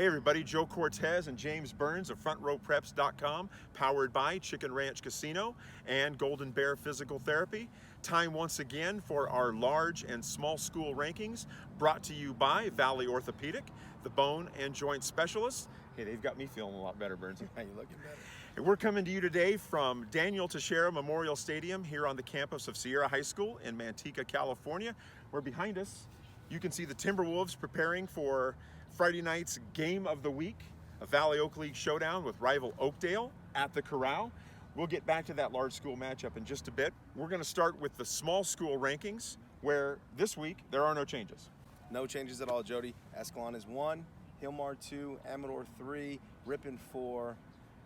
Hey everybody, Joe Cortez and James Burns of FrontRowPreps.com, powered by Chicken Ranch Casino and Golden Bear Physical Therapy. Time once again for our large and small school rankings, brought to you by Valley Orthopaedic, the bone and joint specialists. Hey, they've got me feeling a lot better, Burns. You're looking better. And we're coming to you today from Daniel Teixeira Memorial Stadium here on the campus of Sierra High School in Manteca, California, where behind us you can see the Timberwolves preparing for Friday night's game of the week, a Valley Oak League showdown with rival Oakdale at the Corral. We'll get back to that large school matchup in just a bit. We're going to start with the small school rankings, where this week there are no changes. No changes at all, Jody. Escalon is 1, Hilmar 2, Amador 3, Ripon 4,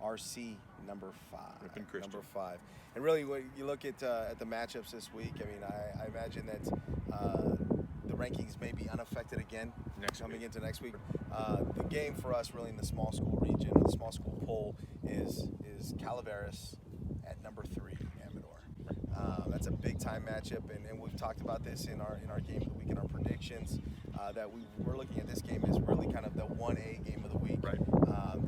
RC number 5. Ripon Christian. Number 5. And really, when you look at the matchups this week, I mean, I imagine that the rankings may be unaffected again coming into next week. The game for us really in the small school region, the small school poll, is Calaveras at number 3, Amador. That's a big time matchup, and we've talked about this in our game of the week in our predictions, that we're looking at this game as really kind of the 1A game of the week. Right.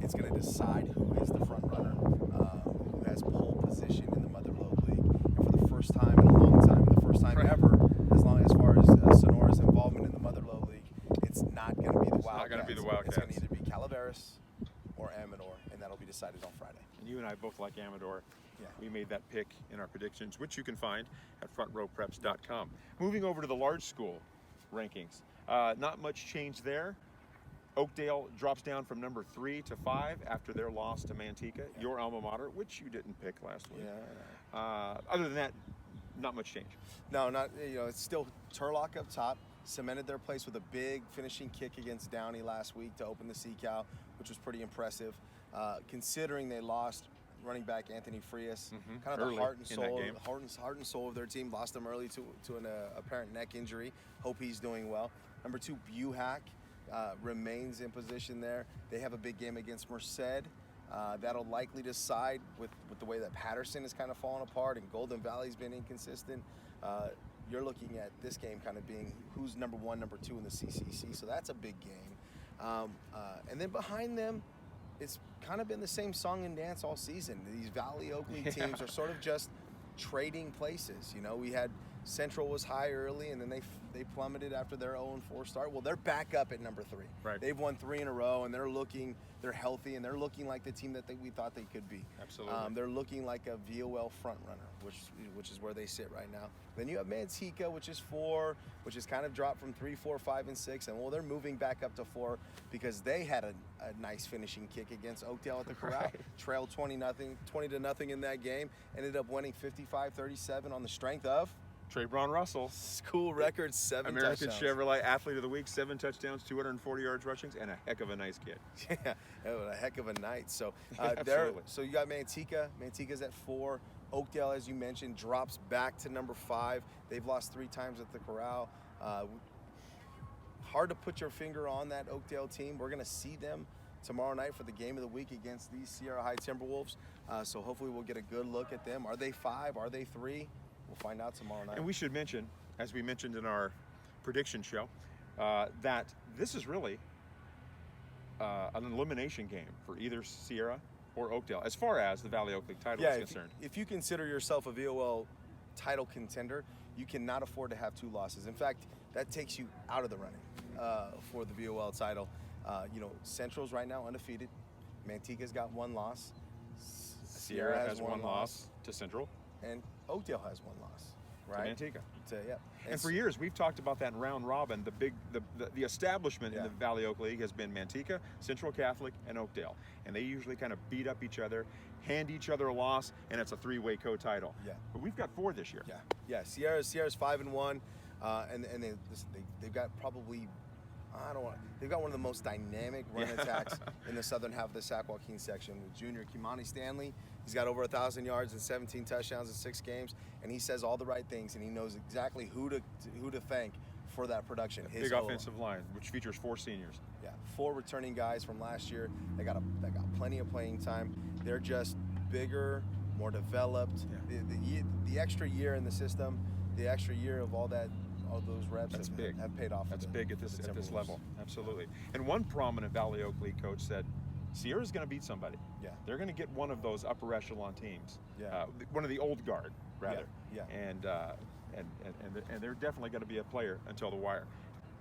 It's going to decide who is the front runner, who has pole position in the Mother Lode League. And for the first time in a long time, the first time ever, as far as Sonora's involvement in the Mother Lode League, it's not going to be the Wildcats. Not going to be the Wildcats. It's going to either be Calaveras or Amador, and that'll be decided on Friday. And you and I both like Amador. Yeah. We made that pick in our predictions, which you can find at FrontRowPreps.com. Moving over to the large school rankings, not much change there. Oakdale drops down from number 3 to 5 after their loss to Manteca, your alma mater, which you didn't pick last week. Yeah. Other than that, not much change. No, not, it's still Turlock up top, cemented their place with a big finishing kick against Downey last week to open the CCAL, which was pretty impressive, considering they lost running back Anthony Frias, kind of the heart and soul of their team. Lost him early to an apparent neck injury. Hope he's doing well. Number 2, Buhack remains in position there. They have a big game against Merced. That'll likely decide with the way that Patterson is kind of falling apart and Golden Valley's been inconsistent. You're looking at this game kind of being who's number 1, number 2 in the CCC, so that's a big game. And then behind them, it's kind of been the same song and dance all season. These Valley Oak League teams are sort of just trading places. We had Central was high early, and then they plummeted after their 0-4 start. Well, they're back up at number 3. Right. They've won 3 in a row, and they're healthy, and they're looking like the team that we thought they could be. Absolutely. They're looking like a VOL front runner, which is where they sit right now. Then you have Manteca, which is 4, which has kind of dropped from 3, 4, 5, and 6, and they're moving back up to 4 because they had a nice finishing kick against Oakdale at the Corral. Right. Trailed 20-0 in that game, ended up winning 55-37 on the strength of Trayvon Russell. School record, 7 American touchdowns. Chevrolet Athlete of the Week, 7 touchdowns, 240 yards rushing, and a heck of a nice kid. Yeah, a heck of a night. So Absolutely. So you got Manteca. Manteca's at 4. Oakdale, as you mentioned, drops back to number 5. They've lost 3 times at the Corral. Hard to put your finger on that Oakdale team. We're going to see them tomorrow night for the game of the week against these Sierra High Timberwolves. So hopefully we'll get a good look at them. Are they 5? Are they 3? We'll find out tomorrow night. And we should mention, as we mentioned in our prediction show, that this is really an elimination game for either Sierra or Oakdale, as far as the Valley Oak League title is concerned. If you consider yourself a VOL title contender, you cannot afford to have 2 losses. In fact, that takes you out of the running for the VOL title. Central's right now undefeated. Manteca's got 1 loss. Sierra has 1 loss to Central. And Oakdale has 1 loss, right? To Manteca. Yeah. And for years, we've talked about that in round robin. The establishment in the Valley Oak League has been Manteca, Central Catholic, and Oakdale. And they usually kind of beat up each other, hand each other a loss, and it's a 3-way co-title. Yeah. But we've got 4 this year. Yeah. Sierra's 5-1, and they've got probably, they've got one of the most dynamic run attacks in the southern half of the Sac Joaquin section with junior Kimani Stanley. He's got over 1,000 yards and 17 touchdowns in 6 games, and he says all the right things, and he knows exactly who to thank for that production. His big offensive line, which features 4 seniors. Yeah, 4 returning guys from last year. They got plenty of playing time. They're just bigger, more developed. Yeah. The extra year in the system, the extra year of all that all those reps That's have, big. have paid off. That's big at this Timberwolves. level. Absolutely. And one prominent Valley Oak League coach said, Sierra's going to beat somebody. Yeah. They're going to get one of those upper echelon teams. Yeah. One of the old guard, rather. Yeah. And they're definitely going to be a player until the wire.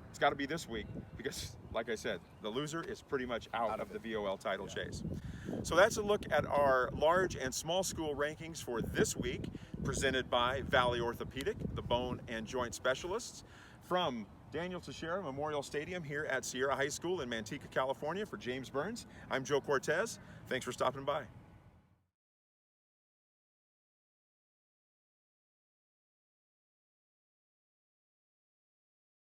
It's got to be this week because, like I said, the loser is pretty much out of the VOL title chase. So that's a look at our large and small school rankings for this week, presented by Valley Orthopaedic, the bone and joint specialists. From Daniel Teixeira Memorial Stadium here at Sierra High School in Manteca, California, for James Burns, I'm Joe Cortez. Thanks for stopping by.